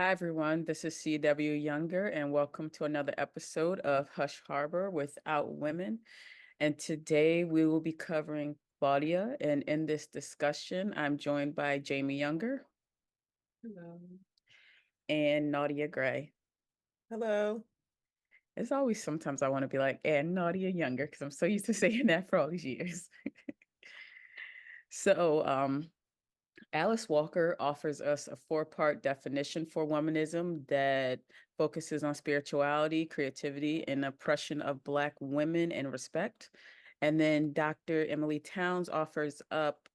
Hi, everyone. This is C.W. Younger, and welcome to another episode of Hush Harbor Without Women. And today we will be covering Claudia. And in this discussion, I'm joined by Jamie Younger Hello. and Nadia Gray. Hello. As always, sometimes I want to be like, and Nadia Younger, because I'm so used to saying that for all these years. So, Alice Walker offers us a four-part definition for womanism that focuses on spirituality, creativity, and oppression of Black women and respect. And then Dr. Emily Towns offers up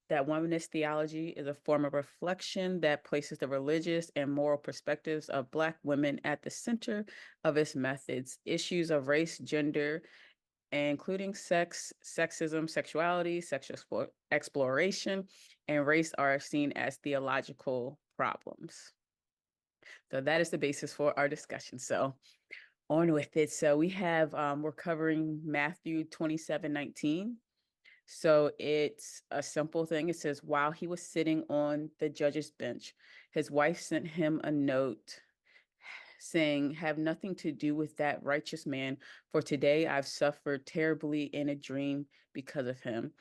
that womanist theology is a form of reflection that places the religious and moral perspectives of Black women at the center of its methods. Issues of race, gender, including sex, sexism, sexuality, sexual exploration, and race are seen as theological problems. So that is the basis for our discussion. So on with it. So we're covering Matthew 27:19. So it's a simple thing. It says, while he was sitting on the judge's bench, his wife sent him a note saying, have nothing to do with that righteous man, for today I've suffered terribly in a dream because of him.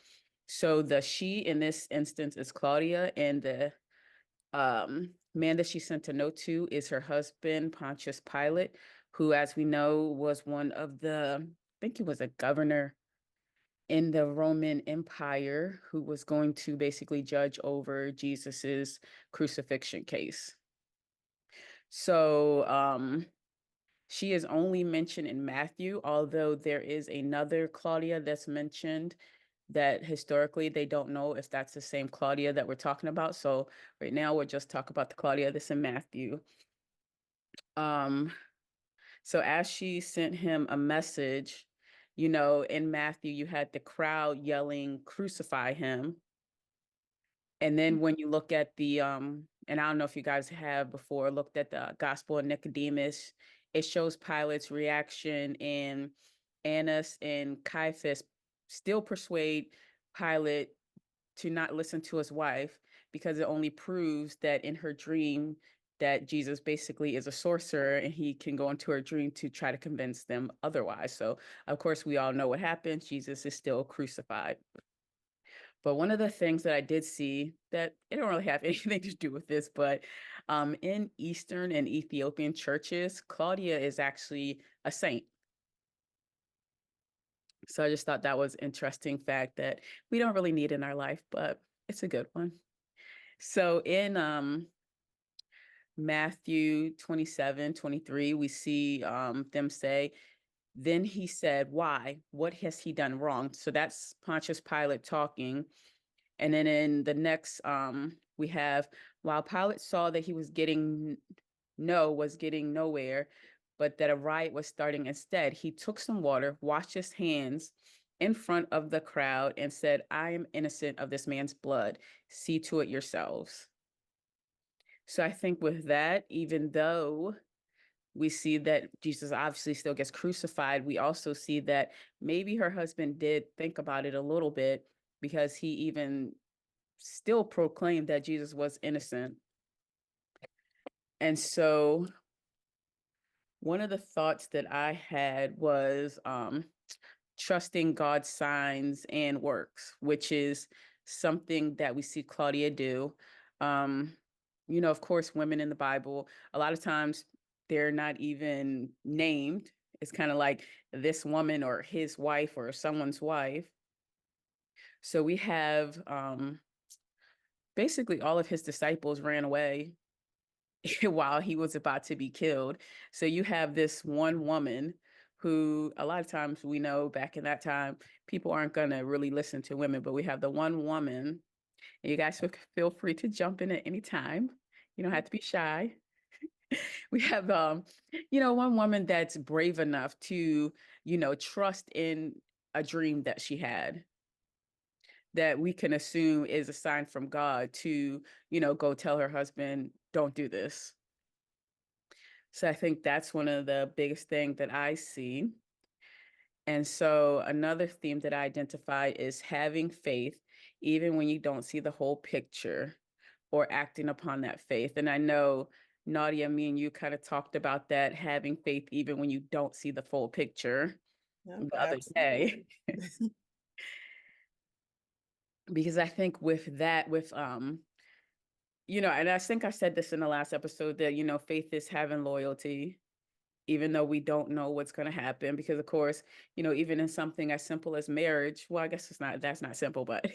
So the she in this instance is Claudia, and the man that she sent a note to is her husband, Pontius Pilate, who, as we know, was one of I think he was a governor in the Roman Empire who was going to basically judge over Jesus's crucifixion case. So she is only mentioned in Matthew, although there is another Claudia that's mentioned that historically they don't know if that's the same Claudia that we're talking about. So right now we'll just talk about the Claudia that's in Matthew. Um, so as she sent him a message, in Matthew, you had the crowd yelling, crucify him. And then when you look at and I don't know if you guys have before looked at the Gospel of Nicodemus, it shows Pilate's reaction, and Annas and Caiaphas still persuade Pilate to not listen to his wife because it only proves that in her dream that Jesus basically is a sorcerer and he can go into her dream to try to convince them otherwise. So of course we all know what happens. Jesus is still crucified. But one of the things that I did see that it don't really have anything to do with this, but in Eastern and Ethiopian churches, Claudia is actually a saint. So I just thought that was interesting fact that we don't really need in our life, but it's a good one. So in Matthew 27:23, we see them say, then he said, why? What has he done wrong? So that's Pontius Pilate talking. And then in the next, we have, while Pilate saw that he was getting nowhere, but that a riot was starting instead, he took some water, washed his hands in front of the crowd, and said, I am innocent of this man's blood. See to it yourselves. So I think with that, even though we see that Jesus obviously still gets crucified, we also see that maybe her husband did think about it a little bit because he even still proclaimed that Jesus was innocent. And so one of the thoughts that I had was trusting God's signs and works, which is something that we see Claudia do. Um, of course, women in the Bible, a lot of times they're not even named. It's kind of like this woman or his wife or someone's wife. So we have basically all of his disciples ran away while he was about to be killed. So you have this one woman who a lot of times we know back in that time, people aren't going to really listen to women, but we have the one woman, and you guys feel free to jump in at any time. You don't have to be shy. We have, one woman that's brave enough to, trust in a dream that she had that we can assume is a sign from God to, go tell her husband, don't do this. So I think that's one of the biggest thing that I see. And so another theme that I identify is having faith, even when you don't see the whole picture or acting upon that faith. And I know Nadia, me and you kind of talked about that, having faith even when you don't see the full picture Yep, the other day. absolutely. Because I think with that, and I think I said this in the last episode that, faith is having loyalty, even though we don't know what's going to happen. Because, of course, even in something as simple as marriage, well, I guess that's not simple, but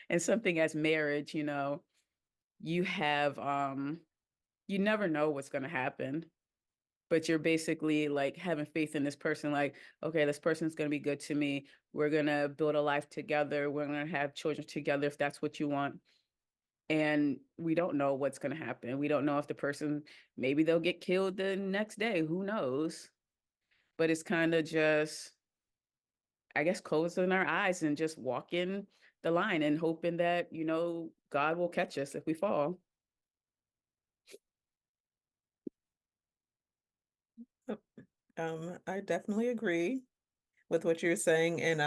in something as marriage, you have, you never know what's going to happen. But you're basically like having faith in this person, like, okay, this person's going to be good to me. We're going to build a life together. We're going to have children together if that's what you want. And we don't know what's going to happen. We don't know if the person, maybe they'll get killed the next day. Who knows? But it's kind of just, I guess, closing our eyes and just walking the line and hoping that, God will catch us if we fall. Yep. I definitely agree with what you're saying, and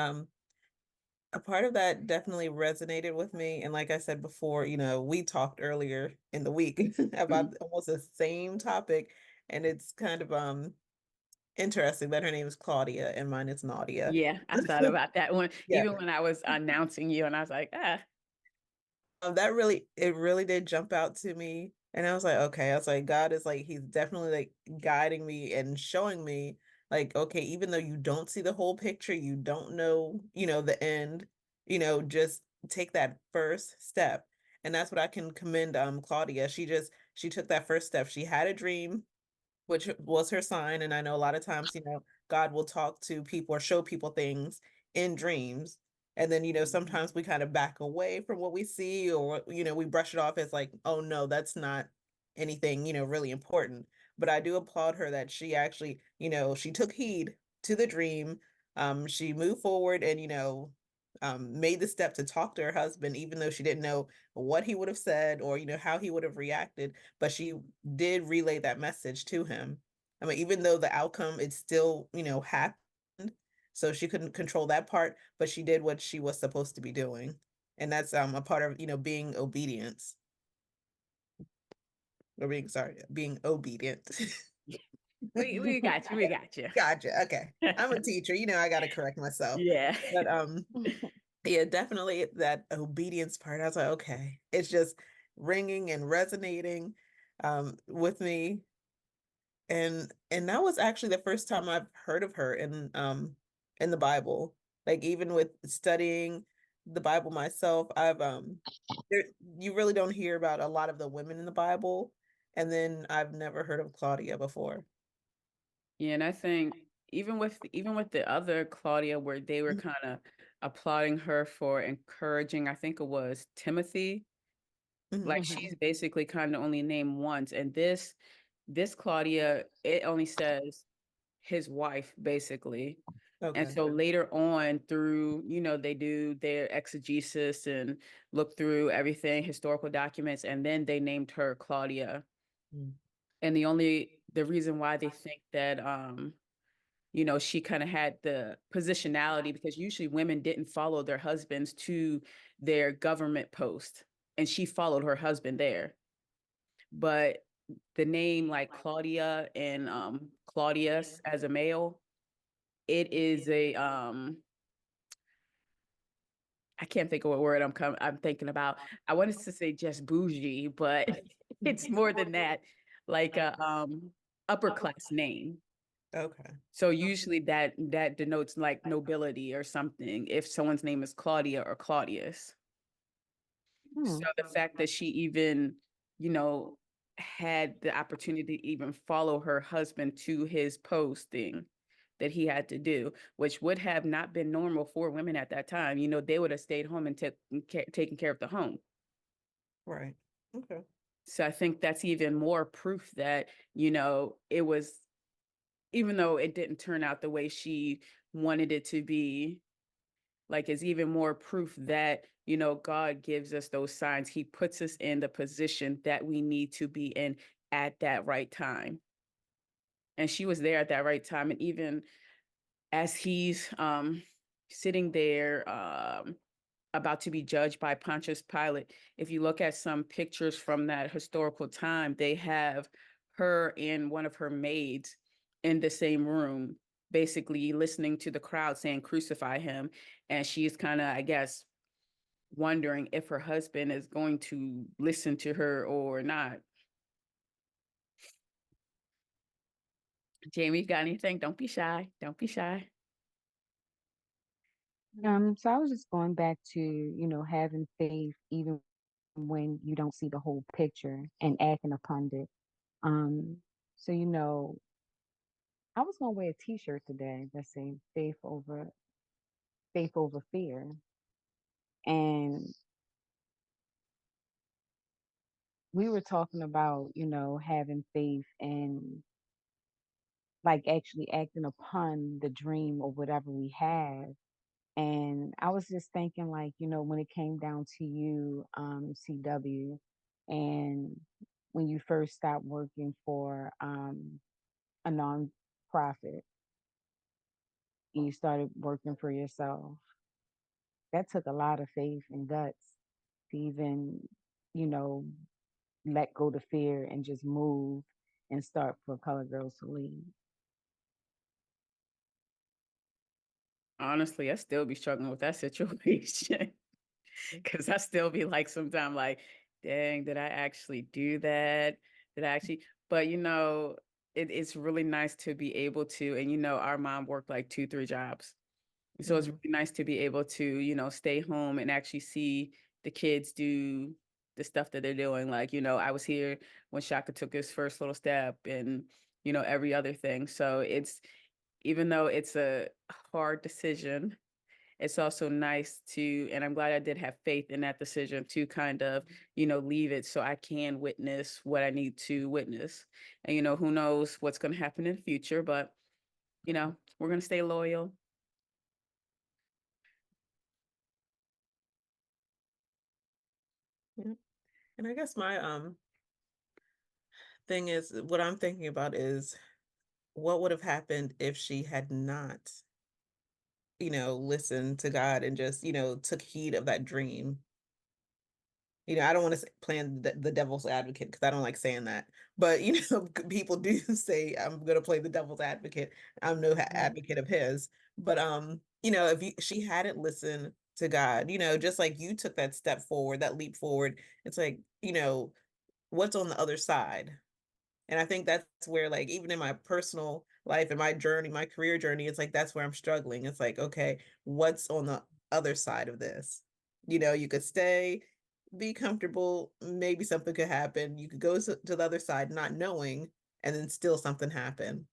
a part of that definitely resonated with me. And like I said before, we talked earlier in the week Mhm. about almost the same topic, and it's kind of interesting that her name is Claudia and mine is Nadia. Yeah, I thought about that one, Yeah. even when I was announcing you, and I was like, That really, it really did jump out to me. And I was like, okay, I was like, God is like, he's definitely like guiding me and showing me, like, okay, even though you don't see the whole picture, you don't know, the end, just take that first step. And that's what I can commend Claudia. She took that first step. She had a dream, which was her sign. And I know a lot of times, God will talk to people or show people things in dreams. And then, sometimes we kind of back away from what we see, or, we brush it off as like, oh no, that's not anything, really important. But I do applaud her that she actually, she took heed to the dream. She moved forward and, made the step to talk to her husband, even though she didn't know what he would have said or, how he would have reacted. But she did relay that message to him. I mean, even though the outcome, it still, happened. So she couldn't control that part, but she did what she was supposed to be doing. And that's a part of, being obedience or being obedient. we got you, we got you. Gotcha. Okay. I'm a teacher, I gotta correct myself. Yeah. But yeah, definitely that obedience part. I was like, okay, it's just ringing and resonating with me. And that was actually the first time I've heard of her in the Bible. Like even with studying the Bible myself, I've there you really don't hear about a lot of the women in the Bible. And then I've never heard of Claudia before. Yeah, and I think even with the other Claudia, where they were Mhm, kind of applauding her for encouraging, I think it was Timothy. mhm. Like she's basically kind of only named once, and this Claudia, it only says his wife basically. And Okay. so later on through, they do their exegesis and look through everything, historical documents, and then they named her Claudia. Mm. And the reason why they think that she kind of had the positionality, because usually women didn't follow their husbands to their government post, and she followed her husband there. But the name like Claudia and Claudius as a male, it is a I can't think of what word I'm thinking about. I wanted to say just bougie, but it's more than that, like a upper class name. Okay. So usually that denotes like nobility or something if someone's name is Claudia or Claudius. So Hmm. the fact that she even, you know, had the opportunity to even follow her husband to his posting that he had to do, which would have not been normal for women at that time. They would have stayed home and taken care of the home. Right. Okay. So I think that's even more proof that, it was, even though it didn't turn out the way she wanted it to be, like is even more proof that, God gives us those signs. He puts us in the position that we need to be in at that right time. And she was there at that right time. And even as he's sitting there about to be judged by Pontius Pilate, if you look at some pictures from that historical time, they have her and one of her maids in the same room, basically listening to the crowd saying, crucify him. And she's kind of, I guess, wondering if her husband is going to listen to her or not. Jamie, you got anything? Don't be shy. Don't be shy. So I was just going back to, having faith even when you don't see the whole picture and acting upon it. Um, so I was gonna wear a t-shirt today that say faith over fear. And we were talking about, having faith and like actually acting upon the dream or whatever we have. And I was just thinking, like, when it came down to you, CW, and when you first stopped working for a nonprofit and you started working for yourself, that took a lot of faith and guts to even, you know, let go the fear and just move and start for Color Girls to Lead. Honestly, I still be struggling with that situation. Because I still be like, sometimes like, dang, did I actually do that? Did I actually? But it's really nice to be able to, and our mom worked like two, three jobs. So it's Mhm. really nice to be able to, stay home and actually see the kids do the stuff that they're doing. Like, I was here when Shaka took his first little step and, every other thing. So even though it's a hard decision, it's also nice to, and I'm glad I did have faith in that decision to kind of, leave it so I can witness what I need to witness. And, who knows what's going to happen in the future, but, we're going to stay loyal. Yeah. And I guess my thing is what I'm thinking about is what would have happened if she had not, listened to God and just, took heed of that dream. I don't want to plan the devil's advocate because I don't like saying that. But, people do say I'm going to play the devil's advocate. I'm no Right. advocate of his. But, if she hadn't listened to God, just like you took that step forward, that leap forward, it's like, what's on the other side? And I think that's where, like, even in my personal life and my journey, my career journey, it's like that's where I'm struggling. It's like, okay, what's on the other side of this? You could stay, be comfortable, maybe something could happen. You could go to the other side not knowing, and then still something happen.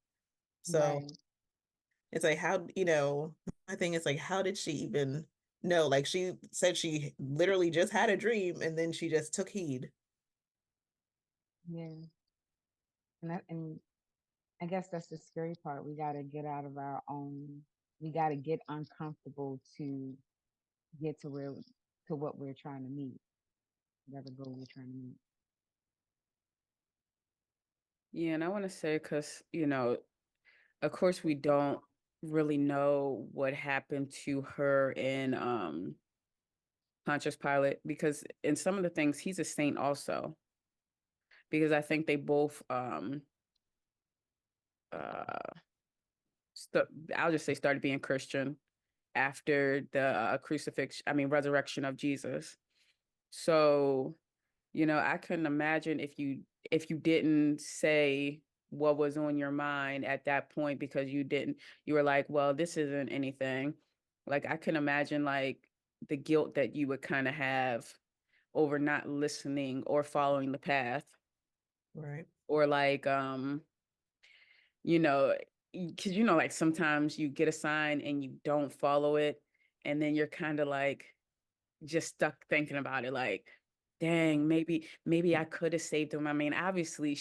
So Right. it's like, my thing is like, how did she even know? Like she said she literally just had a dream and then she just took heed. Yeah. And I guess that's the scary part. We got to get out of our own, we got to get uncomfortable to get to what we're trying to meet, whatever goal we're trying to meet. Yeah, and I want to say, because, of course, we don't really know what happened to her in Pontius Pilate, because in some of the things, he's a saint also, because I think they both uh st I'll just say started being Christian after the crucifixion, I mean resurrection of Jesus. So, I couldn't imagine if you didn't say what was on your mind at that point, because you were like, well, this isn't anything. Like, I can imagine like the guilt that you would kind of have over not listening or following the path, Right. or like you know, because like sometimes you get a sign and you don't follow it, and then you're kind of like just stuck thinking about it, like, dang, maybe I could have saved him. I mean, obviously,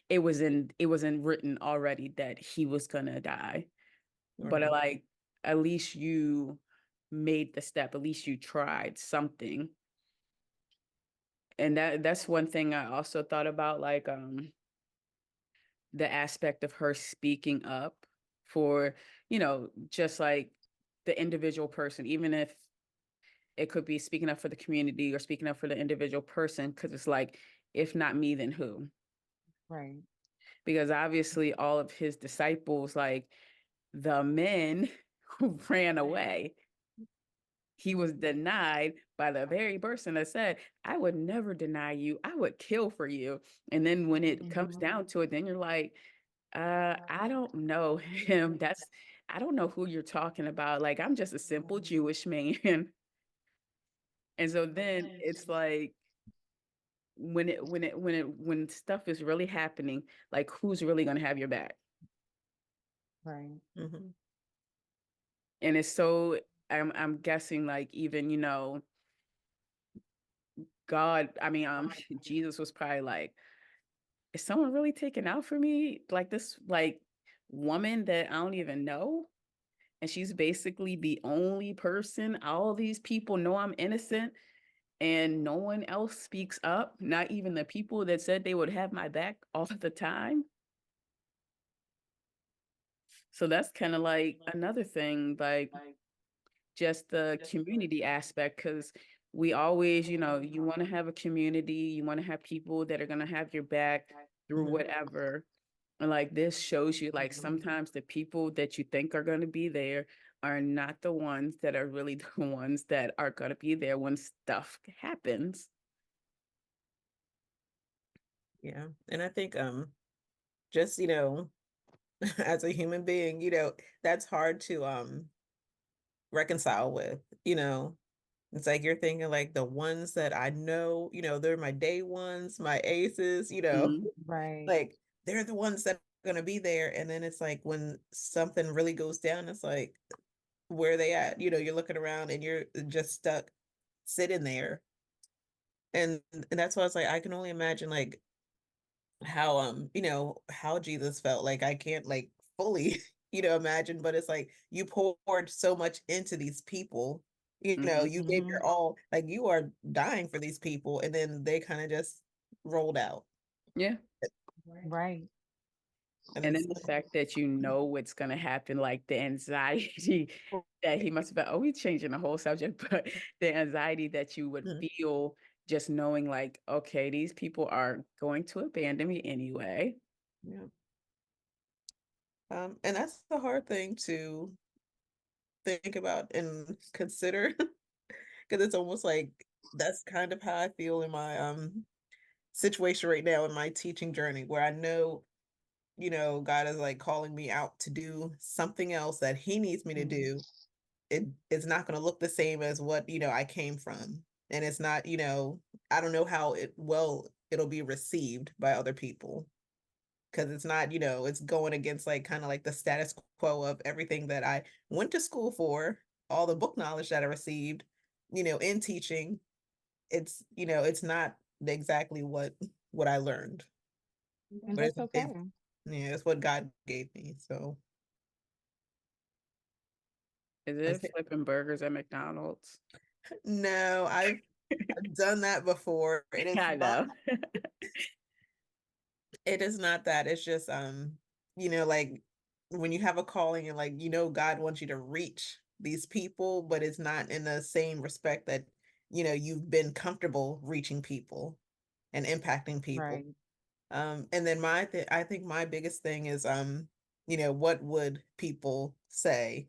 it wasn't written already that he was gonna die, but Right. like, at least you made the step. At least you tried something, and that's one thing I also thought about, like the aspect of her speaking up for, just like the individual person, even if it could be speaking up for the community or speaking up for the individual person, because it's like, if not me, then who? Right. because obviously all of his disciples, like the men who ran away, he was denied by the very person that said, I would never deny you. I would kill for you. And then when it comes down to it, then you're like, I don't know him. I don't know who you're talking about. Like, I'm just a simple Jewish man. And so then it's like when stuff is really happening, like who's really gonna have your back? Right. Mm-hmm. And it's so I'm guessing like even, God, I mean, Jesus was probably like, is someone really taking out for me? Like this like woman that I don't even know? And she's basically the only person. All these people know I'm innocent and no one else speaks up, not even the people that said they would have my back all the time. So that's kind of like another thing, like just the community aspect, because we always, you want to have a community, you want to have people that are going to have your back through Mm-hmm. whatever. And like this shows you, like sometimes the people that you think are going to be there are not the ones that are really the ones that are going to be there when stuff happens. Yeah. And I think just, as a human being, that's hard to reconcile with, It's like you're thinking like the ones that I know, they're my day ones, my aces, Mhm. Right. like they're the ones that are gonna be there. And then it's like when something really goes down, it's like, where are they at? You're looking around and you're just stuck sitting there. And that's why I was like, I can only imagine like how how Jesus felt. Like I can't like fully imagine, but it's like you poured so much into these people, Mhm. you gave your all, like you are dying for these people, and then they kind of just rolled out. Yeah. Right. And And it's then the fact that you know what's going to happen, like the anxiety that he must have been, oh, we changing the whole subject, but the anxiety that you would Mhm. feel just knowing like, okay, these people are going to abandon me anyway. Yeah. And that's the hard thing to think about and consider, because it's almost like that's kind of how I feel in my situation right now in my teaching journey, where I know, God is like calling me out to do something else that he needs me to Mhm. do. It's not going to look the same as what, I came from. And it's not, I don't know how it'll be received by other people, because it's not, it's going against like kind of like the status quo of everything that I went to school for, all the book knowledge that I received, in teaching. It's not exactly what I learned, And but that's it's okay. yeah, it's what God gave me. So Is I it say, flipping burgers at McDonald's? no, I've done that before. It is I not know. it is not that. It's just like when you have a calling and like God wants you to reach these people, but it's not in the same respect that you've been comfortable reaching people and impacting people. Right. And then I think my biggest thing is what would people say?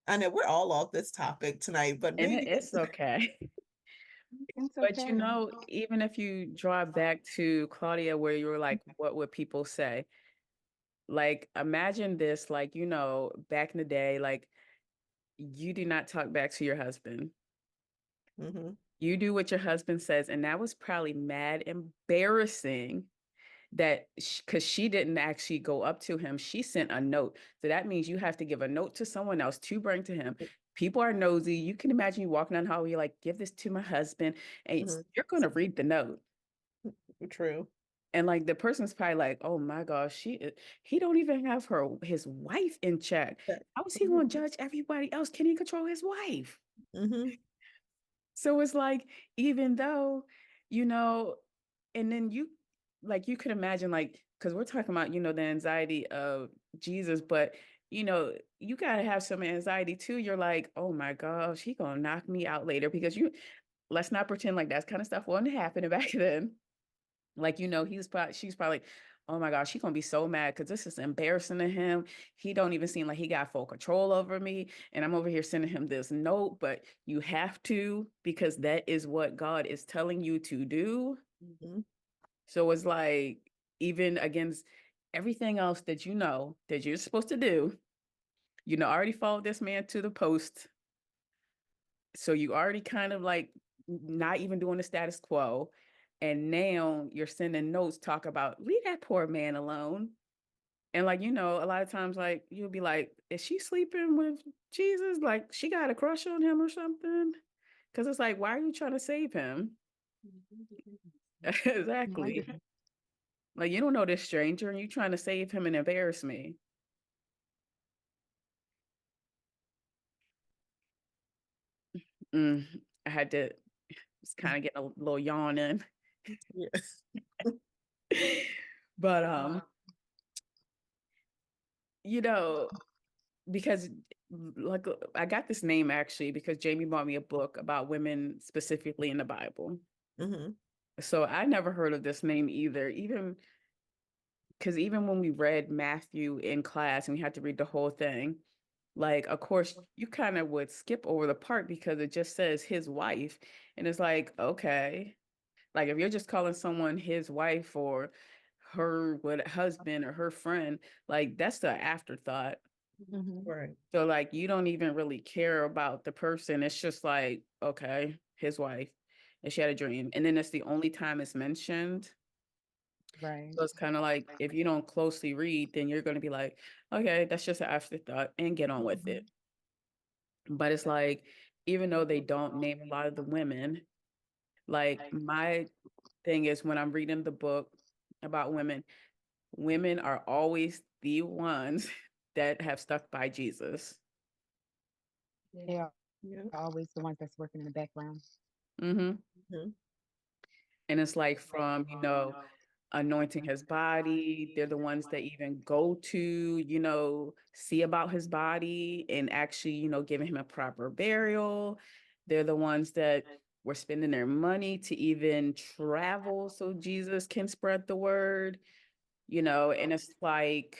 I know we're all off this topic tonight, but And maybe it's okay. It's But okay. even if you draw back to Claudia, where you were like, what would people say? Like, imagine this, like, back in the day, like, you do not talk back to your husband. hmm You do what your husband says. And that was probably mad embarrassing that because she didn't actually go up to him. She sent a note. So that means you have to give a note to someone else to bring to him. People are nosy. You can imagine you walking down the hallway, you're like, give this to my husband. And you're going to read the note. True. And like the person's probably like, oh my gosh, he don't even have his wife in check. How is he going to judge everybody else? Can he control his wife? Mm-hmm. So it's like, even though, you know, and then you could imagine, like, because we're talking about, the anxiety of Jesus, but, you got to have some anxiety too. You're like, oh my gosh, he going to knock me out later because let's not pretend like that kind of stuff wasn't happening back then. Like, she's probably like, oh my gosh, she's gonna be so mad because this is embarrassing to him. He don't even seem like he got full control over me. And I'm over here sending him this note, but you have to because that is what God is telling you to do. Mhm. So it's like, even against everything else that that you're supposed to do, already followed this man to the post. So you already kind of like not even doing the status quo. And now you're sending notes talk about leave that poor man alone. And like, a lot of times like you'll be like, is she sleeping with Jesus? Like she got a crush on him or something? Cause it's like, why are you trying to save him? Exactly. Like you don't know this stranger and you trying to save him and embarrass me. Mm, I had to just kind of get a little yawn in. Yeah. But you know, because like I got this name actually because Jamie bought me a book about women specifically in the Bible. Mhm. So I never heard of this name either, even because even when we read Matthew in class and we had to read the whole thing, like of course you kind of would skip over the part because it just says his wife. And it's like, okay, like if you're just calling someone his wife or her what husband or her friend, like that's the afterthought. Mhm. Right. So like you don't even really care about the person. It's just like, okay, his wife. And she had a dream. And then that's the only time it's mentioned. Right. So it's kind of like if you don't closely read, then you're gonna be like, okay, that's just an afterthought and get on with it. But it's like, even though they don't name a lot of the women, like my thing is when I'm reading the book about women, women are always the ones that have stuck by Jesus. They are Yeah. always the ones that's working in the background. Hmm. Mhm. And it's like from, anointing his body. They're the ones that even go to, see about his body and actually, giving him a proper burial. They're the ones that were spending their money to even travel so Jesus can spread the word, and it's like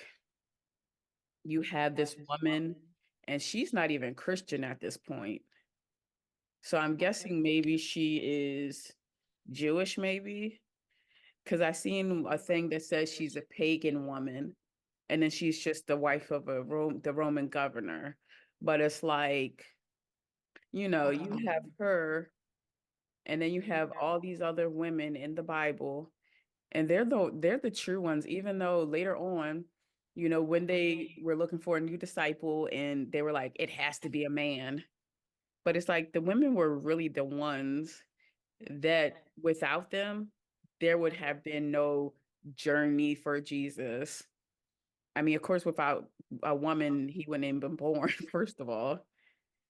you have this woman and she's not even Christian at this point. So I'm guessing maybe she is Jewish, maybe. Because I seen a thing that says she's a pagan woman, and then she's just the wife of the Roman governor. But it's like, you have her, and then you have all these other women in the Bible, and they're the true ones, even though later on, when they were looking for a new disciple and they were like, it has to be a man. But it's like the women were really the ones that without them, there would have been no journey for Jesus. I mean, of course, without a woman, he wouldn't even been born, first of all.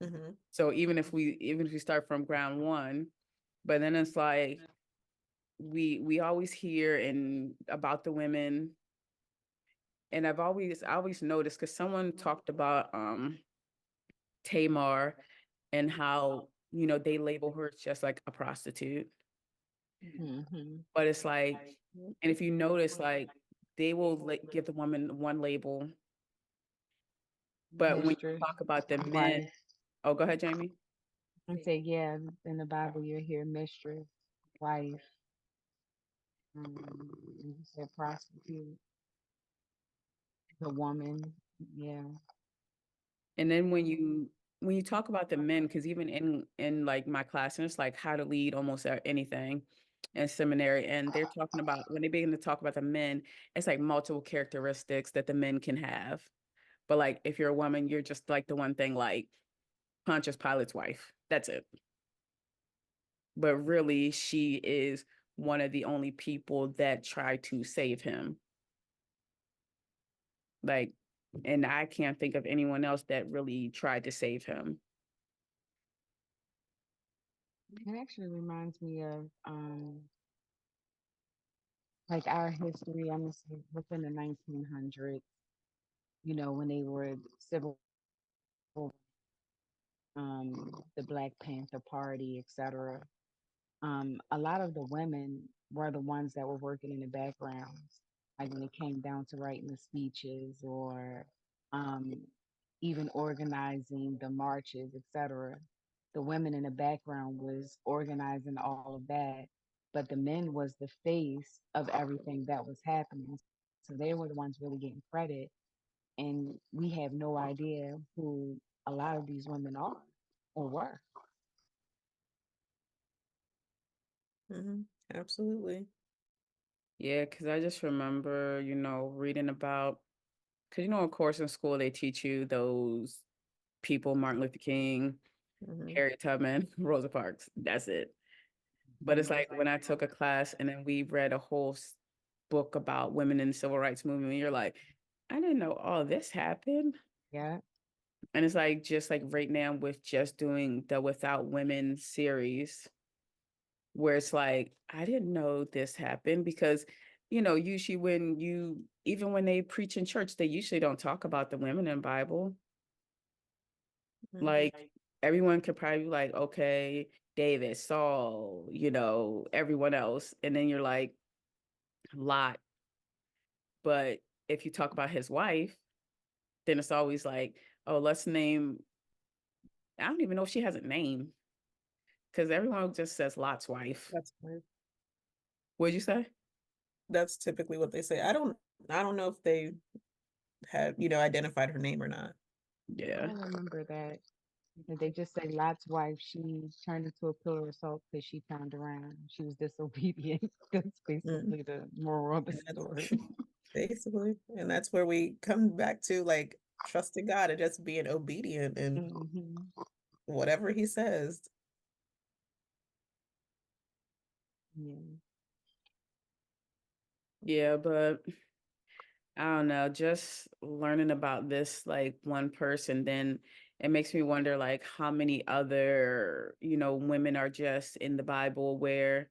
Mhm. So even if we start from ground one, but then it's like we always hear and about the women, and I always noticed because someone talked about Tamar and how they label her as just like a prostitute. Hmm. But it's like, and if you notice, like they will give the woman one label, but when you Mistress, talk about the men, wife. oh, go ahead, Jamie. And say, yeah, in the Bible you hear mistress, wife, and you said prostitute, the woman. Yeah. And then when you talk about the men, because even in like my class, and it's like how to lead almost anything in seminary, and they're talking about when they begin to talk about the men, it's like multiple characteristics that the men can have. But like if you're a woman, you're just like the one thing like Pontius Pilate's wife. That's it. But really, she is one of the only people that try to save him. Like, and I can't think of anyone else that really tried to save him. It actually reminds me of like our history, I'm gonna say within the 1900s, when they were civil, the Black Panther Party, etc. A lot of the women were the ones that were working in the backgrounds, like when it came down to writing the speeches or um, even organizing the marches, etc. The women in the background was organizing all of that, but the men was the face of everything that was happening. So they were the ones really getting credit, and we have no idea who a lot of these women are or were. Hmm. Absolutely. Yeah, because I just remember, reading about, because, of course, in school, they teach you those people, Martin Luther King, Hmm. Harriet Tubman, Rosa Parks. That's it. But it's Mhm. like when I took a class and then we read a whole book about women in the civil rights movement, and you're like, I didn't know all this happened. Yeah. And it's like, just like right now with just doing the Without Women series, where it's like, I didn't know this happened because, usually even when they preach in church, they usually don't talk about the women in Bible. Hmm. Like everyone could probably be like, okay, David, Saul, everyone else. And then you're like, Lot. But if you talk about his wife, then it's always like, oh, let's name, I don't even know if she has a name because everyone just says Lot's wife. That's fine. What'd you say? That's typically what they say. I don't know if they had, identified her name or not. I Yeah. remember that. And they just say Lot's wife, she turned into a pillar of salt because she turned around. She was disobedient. That's Mm. basically the moral of the And that's story. basically, and that's where we come back to like trusting God and just being obedient and Hmm. whatever he says. Yeah. Yeah, but I don't know, just learning about this like one person, then it makes me wonder like how many other, women are just in the Bible where,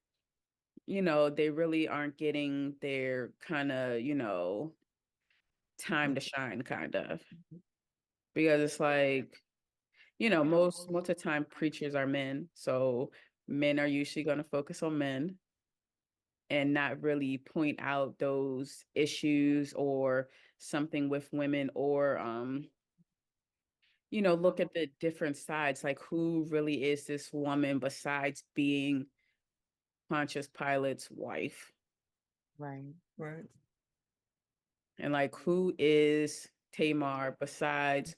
they really aren't getting their kind of, time to shine kind of. Because it's like, most of the time preachers are men. So men are usually going to focus on men and not really point out those issues or something with women or look at the different sides, like who really is this woman besides being Pontius Pilate's wife, Right. Right. and like who is Tamar besides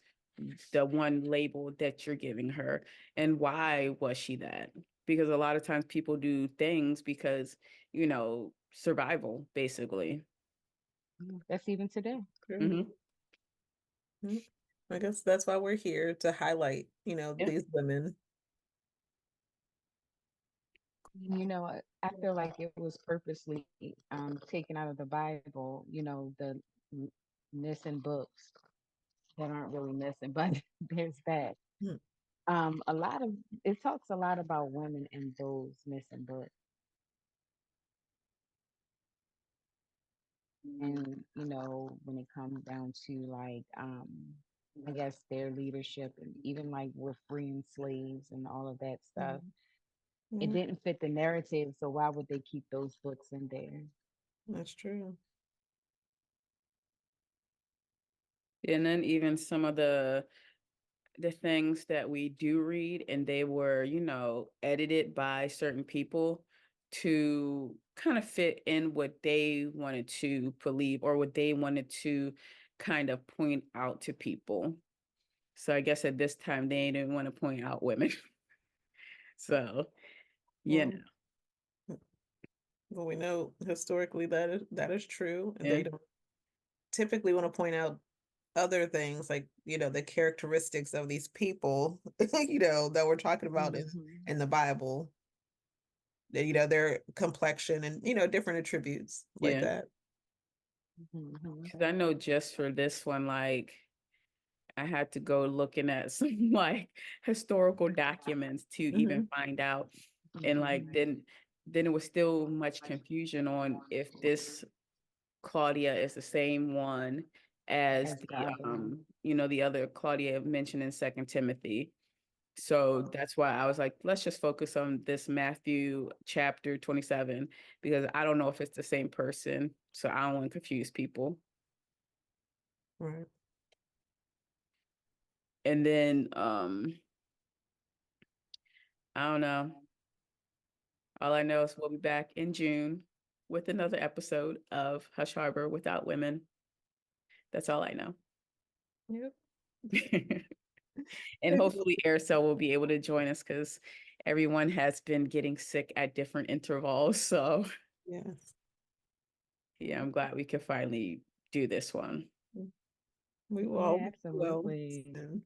the one label that you're giving her, and why was she that? Because a lot of times people do things because survival basically. Yeah, that's even today. True. Hmm. Mhm. I guess that's why we're here to highlight, Yeah. these women. I feel like it was purposely taken out of the Bible, the m- missing books that aren't really missing, but there's that. Mm. A lot of it talks a lot about women in those missing books. And when it comes down to like I guess their leadership and even like with freeing slaves and all of that stuff, Mhm. it Yeah, didn't fit the narrative, so why would they keep those books in there? that's true. And then even some of the things that we do read, and they were, edited by certain people to kind of fit in what they wanted to believe or what they wanted to kind of point out to people. So I guess at this time they didn't want to point out women. So, you Well, know, well, we know historically that is true, and yeah, they don't typically want to point out other things like, the characteristics of these people, that we're talking about Hmm. in the Bible, their complexion and, different attributes like yeah. that. Hmm. Because I know just for this one, like I had to go looking at some like historical documents to even Hmm. find out. And like Hmm. then it was still much confusion on if this Claudia is the same one as As the other one. the other Claudia mentioned in Second Timothy. So that's why I was like, let's just focus on this Matthew chapter 27, because I don't know if it's the same person. So I don't want to confuse people. Right. And then I don't know. All I know is we'll be back in June with another episode of Hush Harbor Without Women. That's all I know. Yep. And hopefully Aircel will be able to join us because everyone has been getting sick at different intervals. So Yes. yeah, I'm glad we could finally do this one. We will all Yeah, be well absolutely. soon.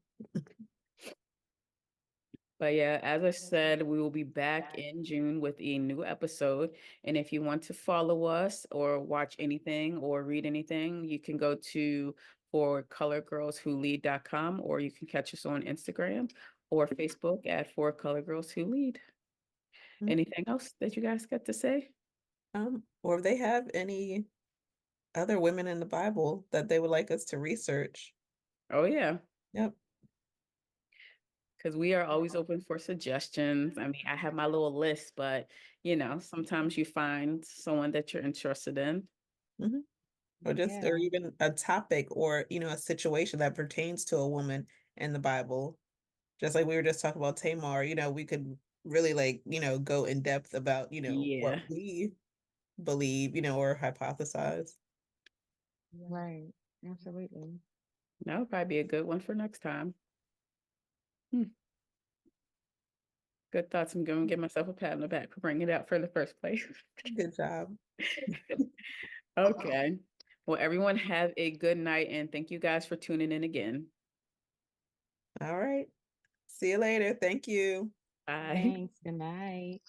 But yeah, as I said, we will be back in June with a new episode. And if you want to follow us or watch anything or read anything, you can go to forcolorgirlswholead.com, or you can catch us on Instagram or Facebook at For Color Girls Who Lead. Mhm. Anything else that you guys got to say? Or if they have any other women in the Bible that they would like us to research. Oh, yeah, Yep. because we are always open for suggestions. I mean, I have my little list, but sometimes you find someone that you're interested in. Mhm. Or just, or Yeah. even a topic or, a situation that pertains to a woman in the Bible. Just like we were just talking about Tamar, we could really like, go in depth about, what Yeah, we believe, or hypothesize. Right. Absolutely. that would probably be a good one for next time. Hmm. Good thoughts. I'm going to give myself a pat on the back for bringing it out for the first place. Good job. Okay. Well, everyone have a good night, and thank you guys for tuning in again. All right. See you later. Thank you. Bye. Thanks. Good night.